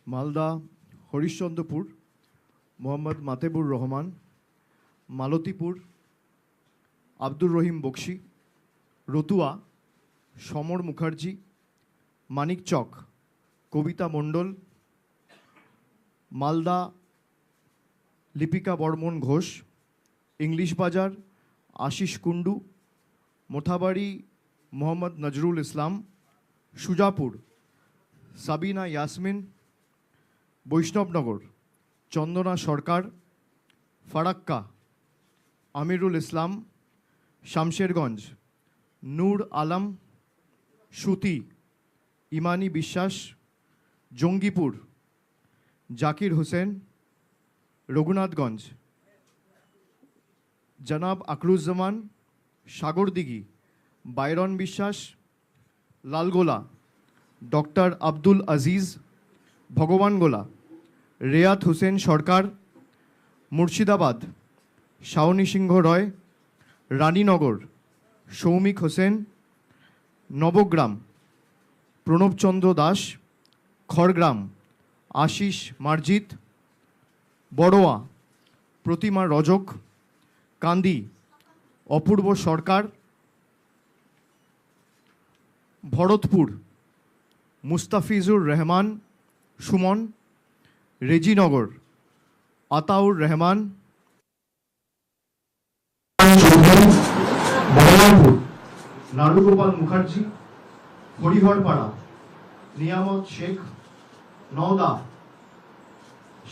মালদা হরিশ্চন্দ্রপুর মোহাম্মদ মাতেবুর রহমান, মালতীপুর আব্দুর রহিম বক্সি, রতুয়া সমর মুখার্জি, মানিকচক কবিতা মণ্ডল, Malda Lipika Barman Ghosh, English বাজার আশিস কুন্ডু, মোথাবাড়ি মোহাম্মদ নজরুল ইসলাম, সুজাপুর সাবিনা ইয়াসমিন, বৈষ্ণবনগর চন্দনা সরকার, ফারাক্কা আমিরুল ইসলাম, শামশেরগঞ্জ নূর আলম, সুতি ইমানি বিশ্বাস, জঙ্গিপুর জাকির হোসেন, রঘুনাথগঞ্জ জনাব আকরুজ্জামান, সাগরদিঘি বাইরন বিশ্বাস, লালগোলা ডক্টর আব্দুল আজিজ, ভগবানগোলা রেয়াত হোসেন সরকার, মুর্শিদাবাদ শাওনি সিংহ রয়, রানীনগর সৌমিক হোসেন, নবগ্রাম প্রণবচন্দ্র দাস, খড়গ্রাম আশিস মার্জিত, বড়োয়া প্রতিমা রজক, কান্দি অপূর্ব সরকার, ভরতপুর মুস্তাফিজুর রহমান সুমন, রেজিনগর আতাউর রহমান, বহরমপুর নারুগোপাল মুখার্জি, হরিহরপাড়া নিয়ামত শেখ, নওদা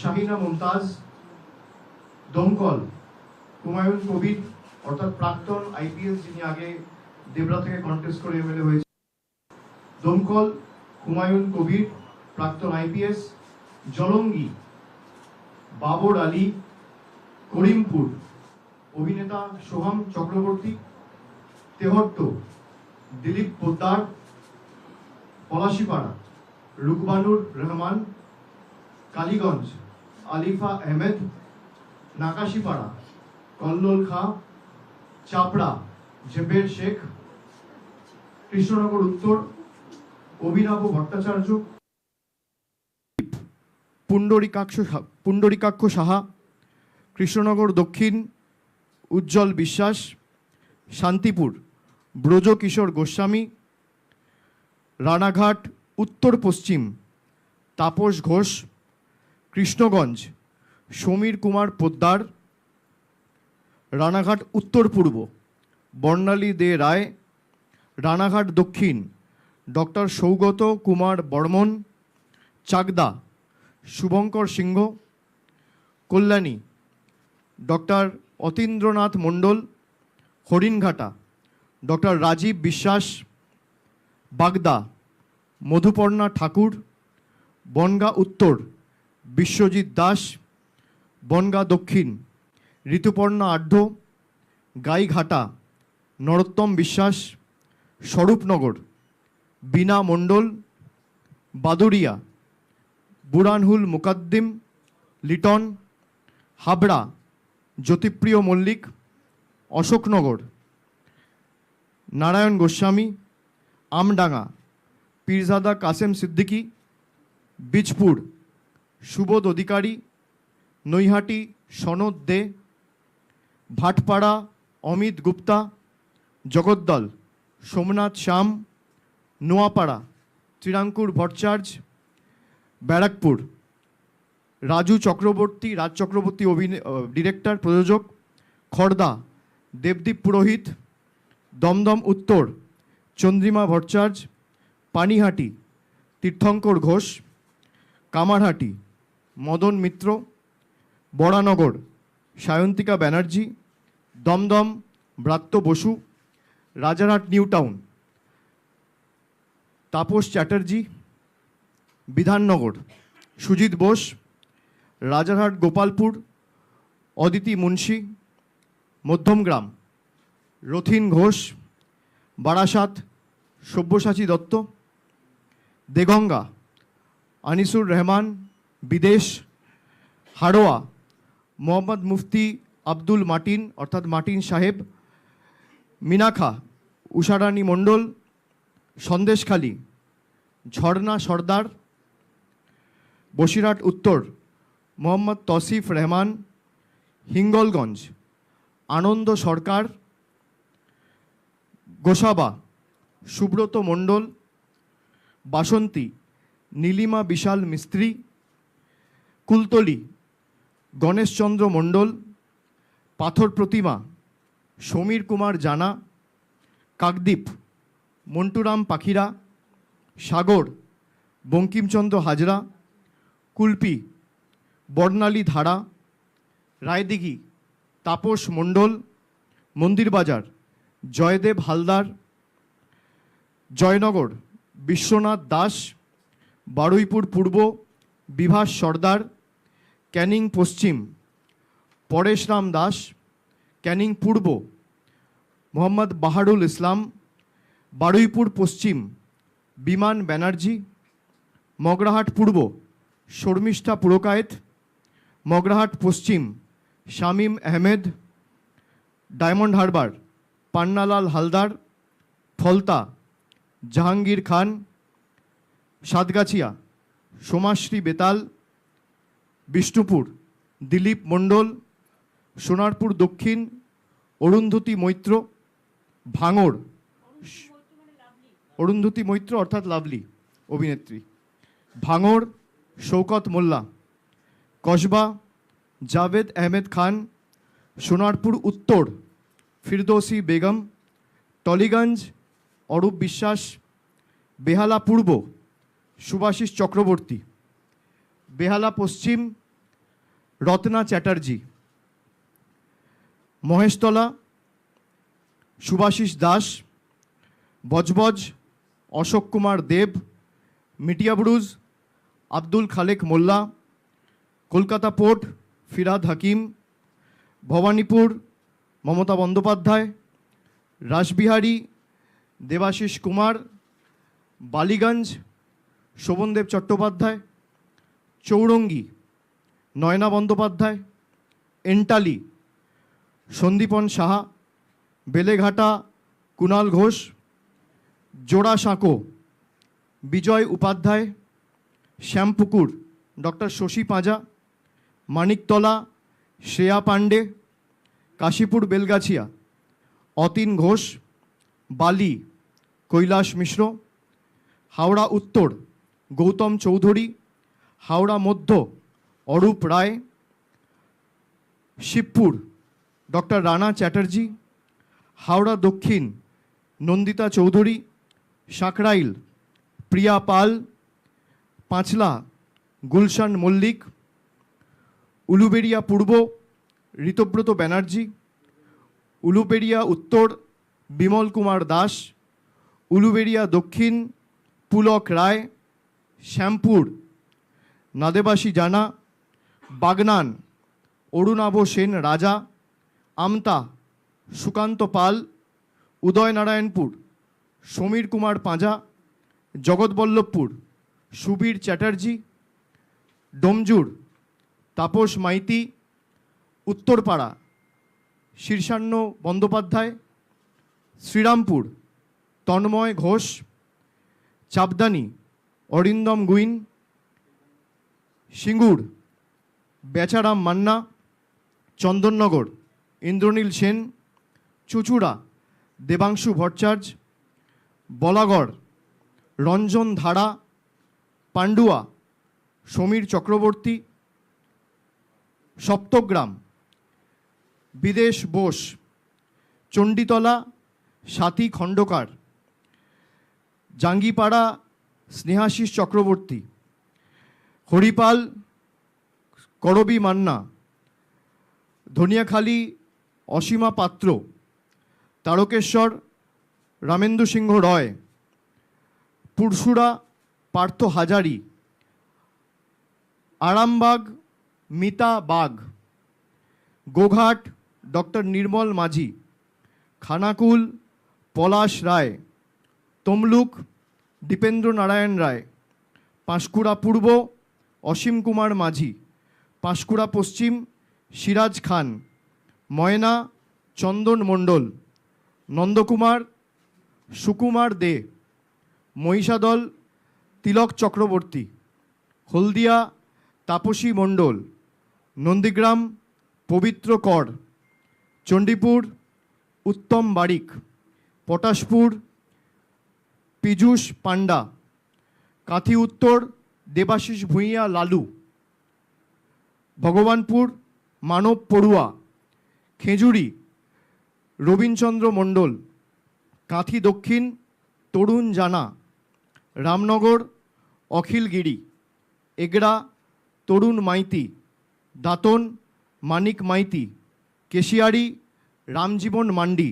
শাহিনা মুমতাজ, দমকল হুমায়ুন কবির অর্থাৎ প্রাক্তন আইপিএস, যিনি আগে দেবরা থেকে কন্টেস্ট করে এমএলএ হয়েছে। দমকল হুমায়ুন কবির প্রাক্তন আইপিএস, জলঙ্গি বাবর আলী, করিমপুর অভিনেতা সোহাম চক্রবর্তী, তেহট্ট দিলীপ পোদ্দার, পলাশিপাড়া রুকবানুর রহমান, কালীগঞ্জ আলিফা আহমেদ, নাকাশিপাড়া কল্লোল খাঁ, চাপড়া জেবের শেখ, কৃষ্ণনগর উত্তর অভিনব ভট্টাচার্য, পুণ্ডরিকাক্ষ সাহা, কৃষ্ণনগর দক্ষিণ উজ্জ্বল বিশ্বাস, শান্তিপুর ব্রজকিশোর গোস্বামী, রানাঘাট উত্তর পশ্চিম তাপস ঘোষ, কৃষ্ণগঞ্জ সমীর কুমার পোদ্দার, রানাঘাট উত্তর পূর্ব বর্ণালী দে রায়, রানাঘাট দক্ষিণ ডক্টর সৌগত কুমার বর্মন, চাকদা শুভঙ্কর সিংহ, কল্যাণী ডক্টর অতীন্দ্রনাথ মণ্ডল, হরিণঘাটা ডক্টর রাজীব বিশ্বাস, বাগদা মধুপর্ণা ঠাকুর, বনগাঁ উত্তর বিশ্বজিৎ দাস, বনগাঁ দক্ষিণ ঋতুপর্ণা আঢ্য, গাইঘাটা নরোত্তম বিশ্বাস, স্বরূপনগর বীণা মণ্ডল, বাদুরিয়া বুরানহুল মুকাদ্দিম লিটন, হাবড়া জ্যোতিপ্রিয় মল্লিক, অশোকনগর নারায়ণ গোস্বামী, আমডাঙ্গা পীরজাদা কাসেম সিদ্দিকী, বীজপুর সুবোধ অধিকারী, নৈহাটি সনদ দে, ভাটপাড়া অমিত গুপ্তা, জগদ্দল সোমনাথ শ্যাম, নোয়াপাড়া ত্রিরাঙ্কুর ভট্টাচার্য, ব্যারাকপুর রাজ চক্রবর্তী ডিরেক্টর প্রযোজক, খড়দা দেবদীপ পুরোহিত, দমদম উত্তর চন্দ্রিমা ভট্টাচার্য, পানিহাটি তীর্থঙ্কর ঘোষ, কামারহাটি মদন মিত্র, বরানগর সায়ন্তিকা ব্যানার্জি, দমদম ব্রাত্য বসু, রাজারহাট নিউ টাউন তাপস চ্যাটার্জি, বিধাননগর সুজিত বোস, রাজারহাট গোপালপুর অদিতি মুন্সি, মধ্যমগ্রাম রথিন ঘোষ, বারাসাত সব্যসাচী দত্ত, দেগঙ্গা আনিসুর রহমান, বিদেশ হাড়োয়া মোহাম্মদ মুফতি আব্দুল মাটিন অর্থাৎ মাটিন সাহেব, মিনাখা উষারানী মণ্ডল, সন্দেশখালী ঝর্ণা সর্দার, বসিরহাট উত্তর মোহাম্মদ তসিফ রহমান, হিঙ্গলগঞ্জ আনন্দ সরকার, গোসাবা সুব্রত মণ্ডল, বাসন্তী নীলিমা বিশাল মিস্ত্রি, কুলতলি গণেশচন্দ্র মণ্ডল, পাথর প্রতিমা সমীর কুমার জানা, কাকদ্বীপ মন্টুরাম পাখিরা, সাগর বঙ্কিমচন্দ্র হাজরা, কুলপি বর্ণালী ধারা, রায়দিঘি তাপস মণ্ডল, মন্দিরবাজার জয়দেব হালদার, জয়নগর বিশ্বনাথ দাস, বারুইপুর পূর্ব বিভাস সর্দার, ক্যানিং পশ্চিম পরেশরাম দাস, ক্যানিং পূর্ব মোহাম্মদ বাহারুল ইসলাম, বারুইপুর পশ্চিম বিমান ব্যানার্জি, মগরাহাট পূর্ব শর্মিষ্ঠা পুরকায়েত, মগরাহাট পশ্চিম শামীম আহমেদ, ডায়মন্ড হারবার পান্নালাল হালদার, ফলতা জাহাঙ্গীর খান, সাতগাছিয়া সোমাশ্রী বেতাল, বিষ্ণুপুর দিলীপ মণ্ডল, সোনারপুর দক্ষিণ অরুন্ধতী মৈত্র, ভাঙড় অরুন্ধতী মৈত্র অর্থাৎ লাভলি অভিনেত্রী, ভাঙড় শৌকত মোল্লা, কসবা জাভেদ আহমেদ খান, সোনারপুর উত্তর ফিরদৌসি বেগম, টলিগঞ্জ অরূপ বিশ্বাস, বেহালা পূর্ব সুভাষিস চক্রবর্তী, বেহালা পশ্চিম রত্না চ্যাটার্জি, মহেশতলা সুভাষিস দাস, বজবজ অশোক কুমার দেব, মিটিয়াবুরুজ আব্দুল খালেক মোল্লা, কলকাতা পোর্ট ফিরাদ হাকিম, ভবানীপুর মমতা বন্দ্যোপাধ্যায়, রাসবিহারী দেবাশিস কুমার, বালিগঞ্জ শোভনদেব চট্টোপাধ্যায়, চৌরঙ্গি নয়না বন্দ্যোপাধ্যায়, এন্টালি সন্দীপন সাহা, বেলেঘাটা কুণাল ঘোষ, জোড়াসাঁকো বিজয় উপাধ্যায়, শ্যামপুকুর ডক্টর শশী পাঁজা, মানিকতলা শ্রেয়া পাণ্ডে, কাশীপুর বেলগাছিয়া অতীন ঘোষ, বালি কৈলাস মিশ্র, হাওড়া উত্তর গৌতম চৌধুরী, হাওড়া মধ্য অরূপ রায়, শিবপুর ডক্টর রানা চ্যাটার্জি, হাওড়া দক্ষিণ নন্দিতা চৌধুরী, সাঁকরাইল প্রিয়া পাল, পাঁচলা গুলশান মল্লিক, উলুবেড়িয়া পূর্ব ঋতব্রত ব্যানার্জি, উলুবেড়িয়া উত্তর বিমল কুমার দাস, উলুবেড়িয়া দক্ষিণ পুলক রায়, শ্যামপুর নাদেবাসী জানা, বাগনান অরুণাভ সেন রাজা, আমতা সুকান্ত পাল, উদয়নারায়ণপুর সমীর কুমার পাঁজা, জগৎবল্লভপুর সুবীর চ্যাটার্জি, ডোমজুর তাপস মাইতি, উত্তরপাড়া শীর্ষান্ন বন্দ্যোপাধ্যায়, শ্রীরামপুর তন্ময় ঘোষ, চাপদানি অরিন্দম গুইন, সিঙ্গুর বেচারাম মান্না, চন্দননগর ইন্দ্রনীল সেন, চুচুড়া দেবাংশু ভট্টাচার্য, বলাগড় রঞ্জন ধারা, পান্ডুয়া সমীর চক্রবর্তী, সপ্তগ্রাম বিদেশ বোস, চণ্ডীতলা সাথী খণ্ডকার, জাঙ্গিপাড়া স্নেহাশিস চক্রবর্তী, হরিপাল করবী মান্না, ধনিয়াখালী অসীমা পাত্র, তারকেশ্বর রামেন্দু সিংহ রয়, পুরসুরা পার্থ হাজারি, আরামবাগ মিতা বাগ, গোঘাট ডক্টর নির্মল মাঝি, খানাকুল পলাশ রায়, তমলুক দীপেন্দ্র নারায়ণ রায়, পাঁশকুড়া পূর্ব অসীম কুমার মাঝি, পাঁশকুড়া পশ্চিম সিরাজ খান, ময়না চন্দন মণ্ডল, নন্দকুমার সুকুমার দে, মহিষাদল তিলক চক্রবর্তী, হলদিয়া তাপসী মণ্ডল, নন্দীগ্রাম পবিত্র কর, চণ্ডীপুর উত্তম বারিক, পটাশপুর পীযূষ পান্ডা, কাঁথি উত্তর দেবাশিস ভূঁইয়া লালু, ভগবানপুর মানব পড়ুয়া, খেজুরি রবীনচন্দ্র মণ্ডল, কাঁথি দক্ষিণ তরুণ জানা, রামনগর অখিল গিরি, এগড়া তরুণ মাইতি, দাঁতন মানিক মাইতি, কেশিয়ারি রামজীবন মান্ডি,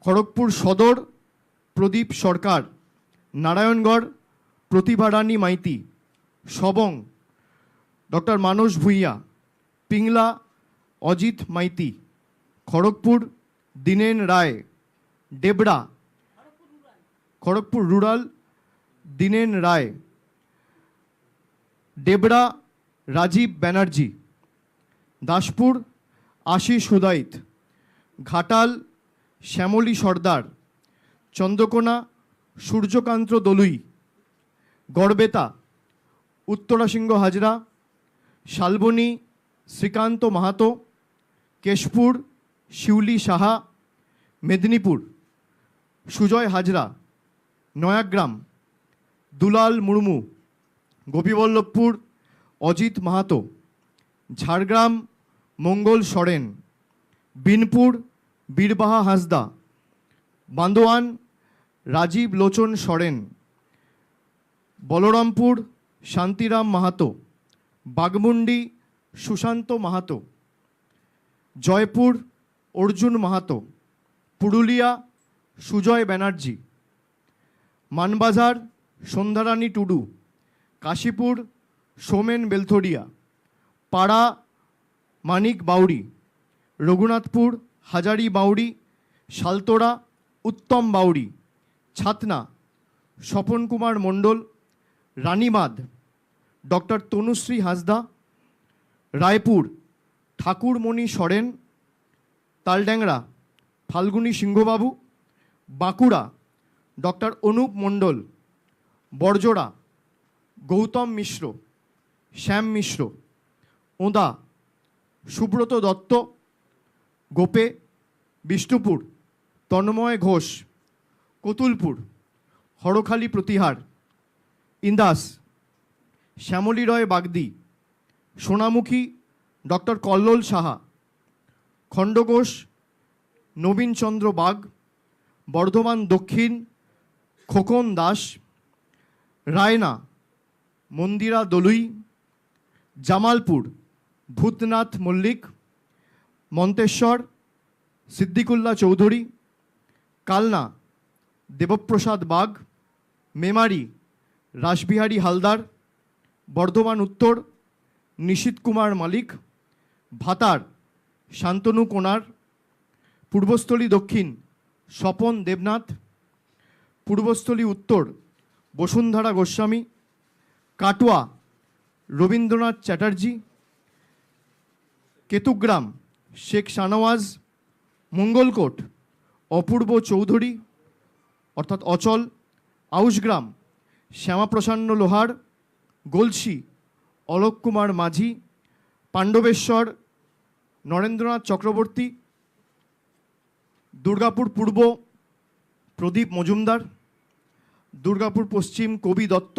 খড়গপুর সদর প্রদীপ সরকার, নারায়ণগড় প্রতিভা রানী মাইতি, সবং ডক্টর মানস ভূঁইয়া, পিংলা অজিত মাইতি, খড়গপুর দীনেন রায়, ডেবরা খড়গপুর রুরাল দীনেন রায়, ডেবরা রাজীব ব্যানার্জি, দাসপুর আশিস হুদাইত, ঘাটাল শ্যামলী সর্দার, চন্দ্রকোনা সূর্যকান্ত দলুই, গড়বেতা উত্তরাসিংহ হাজরা, শালবনী শ্রীকান্ত মাহাতো, কেশপুর শিউলি সাহা, মেদিনীপুর সুজয় হাজরা, নয়াগ্রাম দুলাল মুর্মু, গোপীবল্লভপুর অজিত মাহাতো, ঝাড়গ্রাম মঙ্গল সরেন, বিনপুর বীরবাহা হাঁসদা, বান্দোয়ান রাজীব লোচন সরেন, বলরামপুর শান্তিরাম মাহাতো, বাগমুন্ডি সুশান্ত মাহাতো, জয়পুর অর্জুন মাহাতো, পুরুলিয়া সুজয় ব্যানার্জি, মানবাজার সন্ধ্যারানী টুডু, কাশীপুর সোমেন বেলথরিয়া, পাড়া মানিক বাউরি, রঘুনাথপুর হাজারি বাউরি, শালতোড়া উত্তম বাউরি, ছাতনা স্বপন কুমার মণ্ডল, রানীমাদ ডক্টর তনুশ্রী হাঁসদা, রায়পুর ঠাকুরমণি সরেন, তালড্যাংরা ফাল্গুনী সিংহবাবু, বাঁকুড়া ডক্টর অনুপ মণ্ডল, বড়জোড়া গৌতম মিশ্র, শ্যাম মিশ্র, ওঁদা সুব্রত দত্ত, গোপে বিষ্ণুপুর তন্ময় ঘোষ, কতুলপুর হরখালি প্রতিহার, ইন্দাস শ্যামলী রয় বাগদি, সোনামুখী ডক্টর কল্লোল সাহা, খণ্ডঘোষ নবীনচন্দ্র বাগ, বর্ধমান দক্ষিণ খোকন দাস, রায়না মন্দিরা দলুই, জামালপুর ভূতনাথ মল্লিক, মন্তেশ্বর সিদ্দিকুল্লাহ চৌধুরী, কালনা দেবপ্রসাদ বাগ, মেমারি রাসবিহারী হালদার, বর্ধমান উত্তর নিশীত কুমার মালিক, ভাতার শান্তনু কোনার, পূর্বস্থলী দক্ষিণ স্বপন দেবনাথ, পূর্বস্থলী উত্তর বসুন্ধরা গোস্বামী, কাটোয়া রবীন্দ্রনাথ চ্যাটার্জি, কেতুগ্রাম শেখ শানওয়াজ, মঙ্গলকোট অপূর্ব চৌধুরী অর্থাৎ অচল, আউশগ্রাম শ্যামাপ্রসন্ন লোহার, গলসি অলোক কুমার মাঝি, পাণ্ডবেশ্বর নরেন্দ্রনাথ চক্রবর্তী, দুর্গাপুর পূর্ব প্রদীপ মজুমদার, দুর্গাপুর পশ্চিম কবি দত্ত,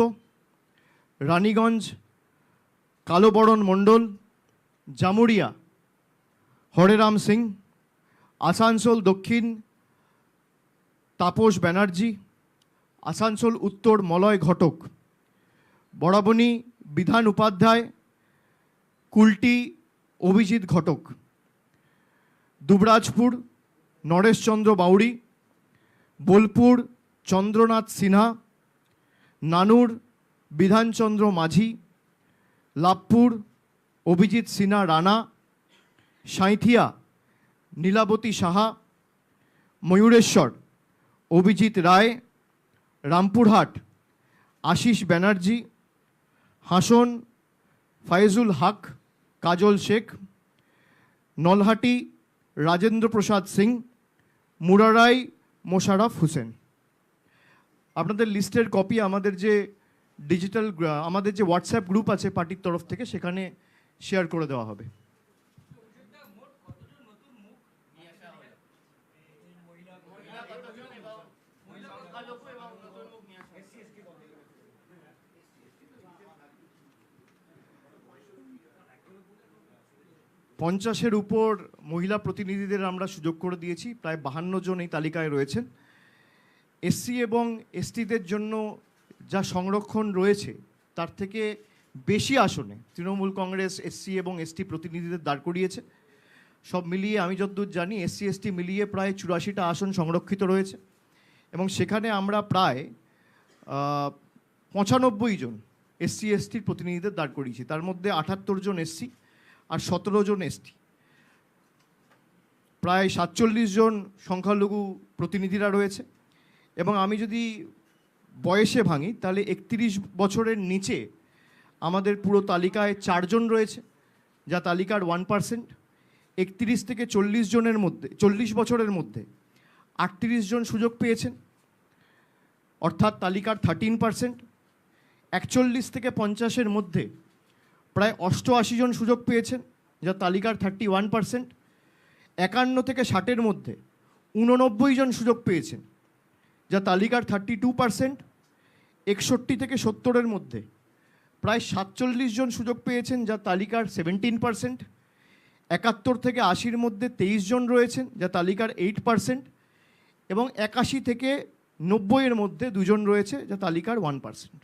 রানীগঞ্জ কালোবরণ মণ্ডল, জামুরিয়া হরেরাম সিং, আসানসোল দক্ষিণ তাপস ব্যানার্জি, আসানসোল উত্তর মলয় ঘটক, বরাবনী বিধান উপাধ্যায়, কুলটি অভিজিৎ ঘটক, দুবরাজপুর নরেশচন্দ্র বাউরি, বোলপুর চন্দ্রনাথ সিনহা, নানুর বিধানচন্দ্র মাঝি, লাভপুর অভিজিৎ সিনহা রানা, সাঁইথিয়া নীলাবতী সাহা, ময়ূরেশ্বর অভিজিৎ রায়, রামপুরহাট আশিস ব্যানার্জি, হাসন ফায়েজুল হক কাজল শেখ, নলহাটি রাজেন্দ্র প্রসাদ সিং, মুরারাই মোশাররফ হোসেন। আপনাদের লিস্টের কপি আমাদের যে ডিজিটাল আমাদের যে হোয়াটসঅ্যাপ গ্রুপ আছে পার্টির তরফ থেকে সেখানে শেয়ার করে দেওয়া হবে। পঞ্চাশের উপর মহিলা প্রতিনিধিদের আমরা সুযোগ করে দিয়েছি, প্রায় 52 জন এই তালিকায় রয়েছেন। এসসি এবং এসটিদের জন্য যা সংরক্ষণ রয়েছে তার থেকে বেশি আসনে তৃণমূল কংগ্রেস এসসি এবং এসটি প্রতিনিধিদের দাঁড় করিয়েছে। সব মিলিয়ে আমি যতদূর জানি এসসি এসটি মিলিয়ে প্রায় 84টা আসন সংরক্ষিত রয়েছে এবং সেখানে আমরা প্রায় 95 জন এসসি এসটির প্রতিনিধিদের দাঁড় করিয়েছি। তার মধ্যে 78 জন এসসি আর 17 জন এসটি, প্রায় 47 জন সংখ্যালঘু প্রতিনিধিরা রয়েছে। এবং আমি যদি বয়সে ভাঙি তাহলে 31 বছরের নিচে আমাদের পুরো তালিকায় 4 জন রয়েছে, যা তালিকার 1%। 31 থেকে 40 জনের মধ্যে 40 বছরের মধ্যে 38 জন সুযোগ পেয়েছেন, অর্থাৎ তালিকার 13%। 41 থেকে 50-এর মধ্যে প্রায় 88 জন সুযোগ পেয়েছেন, যা তালিকার 31%। 51 থেকে 60-এর মধ্যে 89 জন সুযোগ পেয়েছেন, যা তালিকার 32%। 61 থেকে 70-এর মধ্যে প্রায় 47 জন সুযোগ পেয়েছেন, যা তালিকার 17%। 71 থেকে 80-এর মধ্যে 23 জন রয়েছেন, যা তালিকার 8%। এবং 81 থেকে 90-এর মধ্যে 2 জন রয়েছে, যা তালিকার 1%।